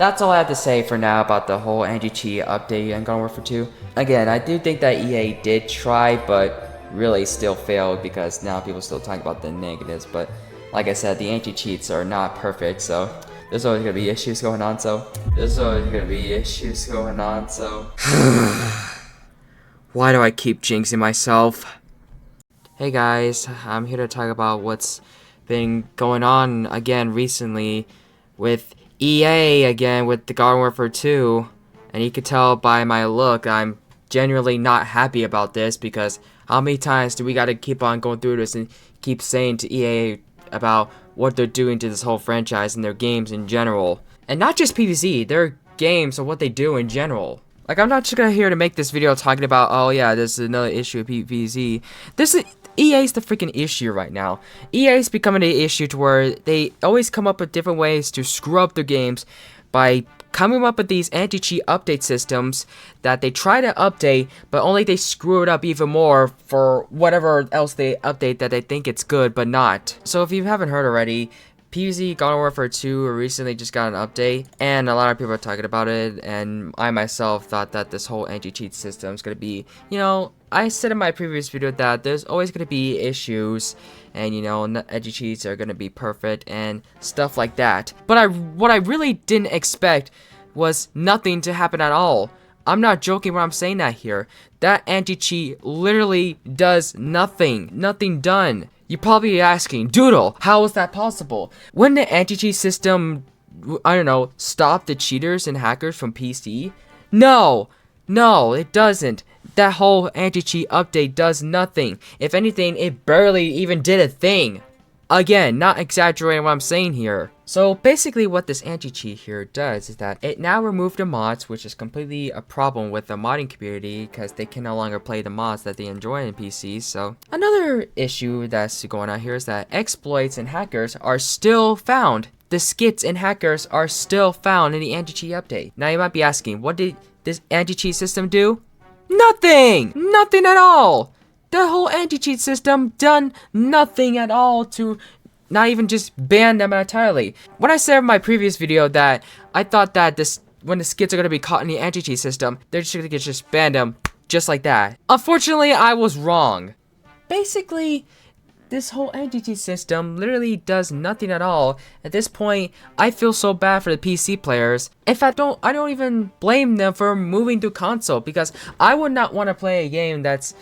that's all I have to say for now about the whole anti-cheat update in Garden Warfare 2. Again, I do think that EA did try, but really still failed because now people still talking about the negatives. But like I said, the anti-cheats are not perfect, so there's always gonna be issues going on. Why do I keep jinxing myself? Hey guys, I'm here to talk about what's been going on again recently with EA again with the Garden Warfare 2. And you could tell by my look, I'm genuinely not happy about this because how many times do we gotta keep on going through this and keep saying to EA about what they're doing to this whole franchise and their games in general? And not just PvZ, their games and what they do in general. Like, I'm not just gonna here to make this video talking about, oh yeah, this is another issue of PvZ. EA's the freaking issue right now. EA's becoming an issue to where they always come up with different ways to screw up their games by coming up with these anti-cheat update systems that they try to update, but only they screw it up even more for whatever else they update that they think it's good, but not. So if you haven't heard already, PvZ Garden Warfare 2 recently just got an update, and a lot of people are talking about it, and I myself thought that this whole anti-cheat system is going to be, I said in my previous video that there's always going to be issues, and not anti-cheats are going to be perfect, and stuff like that. But what I really didn't expect was nothing to happen at all. I'm not joking when I'm saying that here. That anti-cheat literally does nothing. Nothing done. You're probably asking, Doodle, how is that possible? Wouldn't the anti-cheat system, I don't know, stop the cheaters and hackers from PC? No, it doesn't. That whole anti-cheat update does nothing. If anything, it barely even did a thing. Again, not exaggerating what I'm saying here. So basically what this anti-cheat here does is that it now removed the mods, which is completely a problem with the modding community because they can no longer play the mods that they enjoy in PCs. So another issue that's going on here is that exploits and hackers are still found. The skits and hackers are still found in the anti-cheat update. Now you might be asking, what did this anti-cheat system do? Nothing! Nothing at all! The whole anti-cheat system done nothing at all to not even just ban them entirely. When I said in my previous video that I thought that when the skits are going to be caught in the anti-cheat system, they're just going to just ban them just like that. Unfortunately, I was wrong. Basically, this whole anti-cheat system literally does nothing at all. At this point, I feel so bad for the PC players. In fact, I don't even blame them for moving to console because I would not want to play a game that's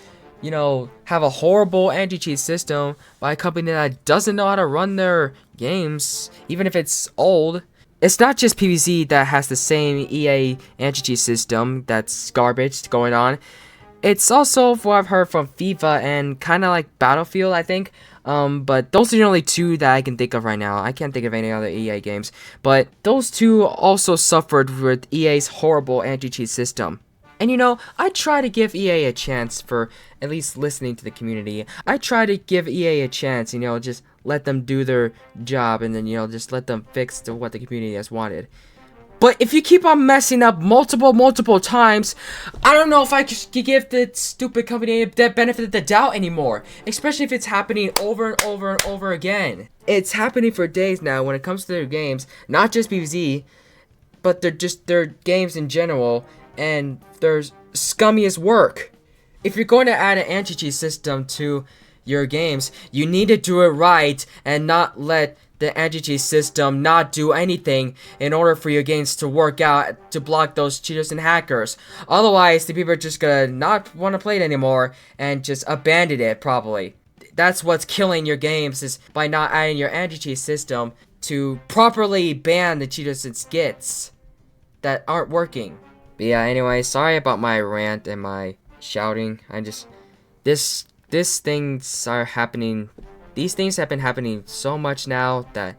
have a horrible anti-cheat system by a company that doesn't know how to run their games, even if it's old. It's not just PvZ that has the same EA anti-cheat system that's garbage going on. It's also what I've heard from FIFA and kind of like Battlefield, I think. But those are the only two that I can think of right now. I can't think of any other EA games. But those two also suffered with EA's horrible anti-cheat system. And I try to give EA a chance for at least listening to the community. I try to give EA a chance, just let them do their job and then, just let them fix what the community has wanted. But if you keep on messing up multiple times, I don't know if I could give the stupid company the benefit of the doubt anymore. Especially if it's happening over and over and over again. It's happening for days now when it comes to their games, not just PvZ, but their games in general. And there's scummiest work. If you're going to add an anti-cheat system to your games, you need to do it right and not let the anti-cheat system not do anything in order for your games to work out to block those cheaters and hackers. Otherwise, the people are just gonna not want to play it anymore and just abandon it probably. That's what's killing your games, is by not adding your anti-cheat system to properly ban the cheaters and skits that aren't working. But yeah, anyway, sorry about my rant and my shouting. These things are happening. These things have been happening so much now that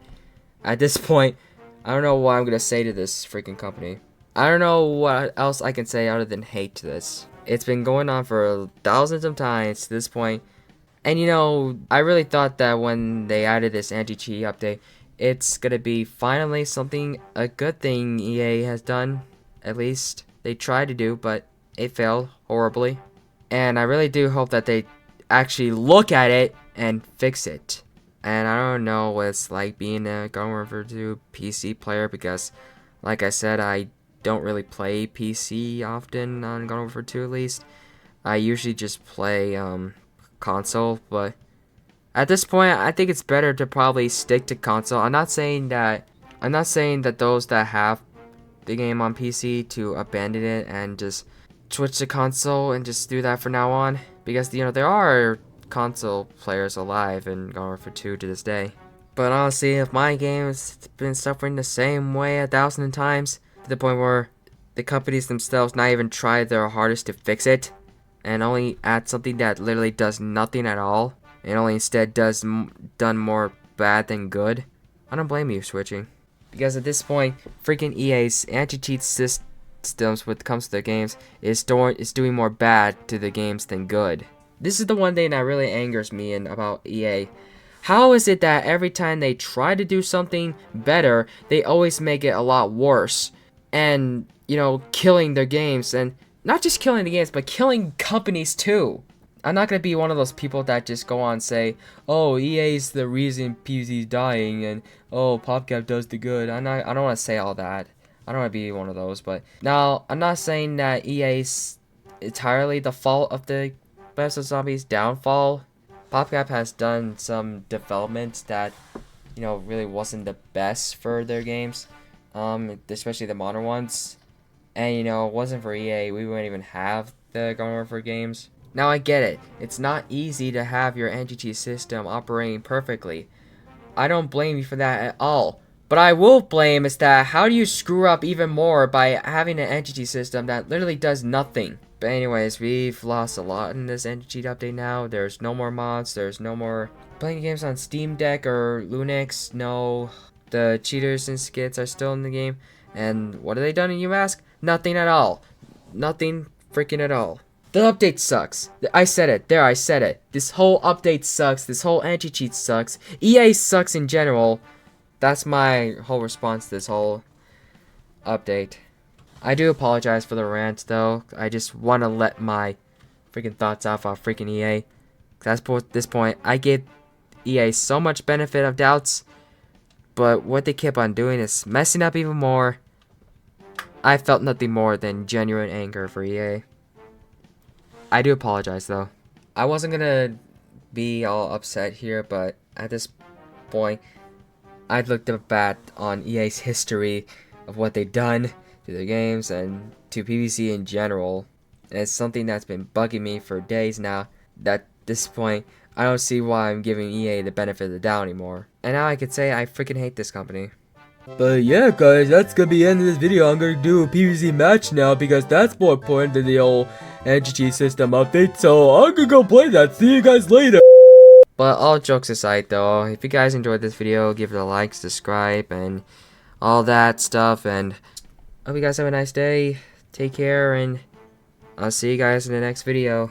at this point, I don't know what I'm gonna say to this freaking company. I don't know what else I can say other than hate to this. It's been going on for thousands of times to this point. And I really thought that when they added this anti-cheat update, it's gonna be finally a good thing EA has done. At least they tried to do, but it failed horribly. And I really do hope that they actually look at it and fix it. And I don't know what it's like being a Garden Warfare 2 PC player because Like I said, I don't really play PC often on Garden Warfare 2 at least. I usually just play console, but at this point, I think it's better to probably stick to console. I'm not saying that those that have the game on PC to abandon it and just switch to console and just do that for now on, because there are console players alive in Garden Warfare 2 to this day. But honestly, if my game's been suffering the same way 1,000 times, to the point where the companies themselves not even try their hardest to fix it, and only add something that literally does nothing at all, and only instead done more bad than good, I don't blame you switching. Because at this point, freaking EA's anti-cheat systems when it comes to their games is doing more bad to the games than good. This is the one thing that really angers me about EA. How is it that every time they try to do something better, they always make it a lot worse? And, killing their games, and not just killing the games, but killing companies too. I'm not gonna be one of those people that just go on and say, oh, EA's the reason PvZ's dying, and oh, PopCap does the good. I don't want to say all that. I don't want to be one of those. But now, I'm not saying that EA's entirely the fault of the Plants vs Zombies downfall. PopCap has done some developments that, really wasn't the best for their games, especially the modern ones. And, it wasn't for EA, we wouldn't even have the Garden Warfare games. Now, I get it. It's not easy to have your anti-cheat system operating perfectly. I don't blame you for that at all. But I will blame is that how do you screw up even more by having an anti-cheat system that literally does nothing? But anyways, we've lost a lot in this anti-cheat update now. There's no more mods. There's no more playing games on Steam Deck or Linux. No, the cheaters and skits are still in the game. And what have they done, you ask? Nothing at all. Nothing freaking at all. The update sucks. I said it. There, I said it. This whole update sucks. This whole anti-cheat sucks. EA sucks in general. That's my whole response to this whole update. I do apologize for the rant, though. I just want to let my freaking thoughts out on freaking EA. At this point, I give EA so much benefit of doubts, but what they keep on doing is messing up even more. I felt nothing more than genuine anger for EA. I do apologize, though. I wasn't gonna be all upset here, but at this point, I'd looked back on EA's history of what they've done to their games and to PvZ in general. And it's something that's been bugging me for days now. That at this point, I don't see why I'm giving EA the benefit of the doubt anymore. And now I could say I freaking hate this company. But yeah, guys, that's gonna be the end of this video. I'm gonna do a PvZ match now because that's more important than the old anti-cheat system update. So I'm gonna go play that. See you guys later. But all jokes aside, though, if you guys enjoyed this video, give it a like, subscribe, and all that stuff. And hope you guys have a nice day. Take care, and I'll see you guys in the next video.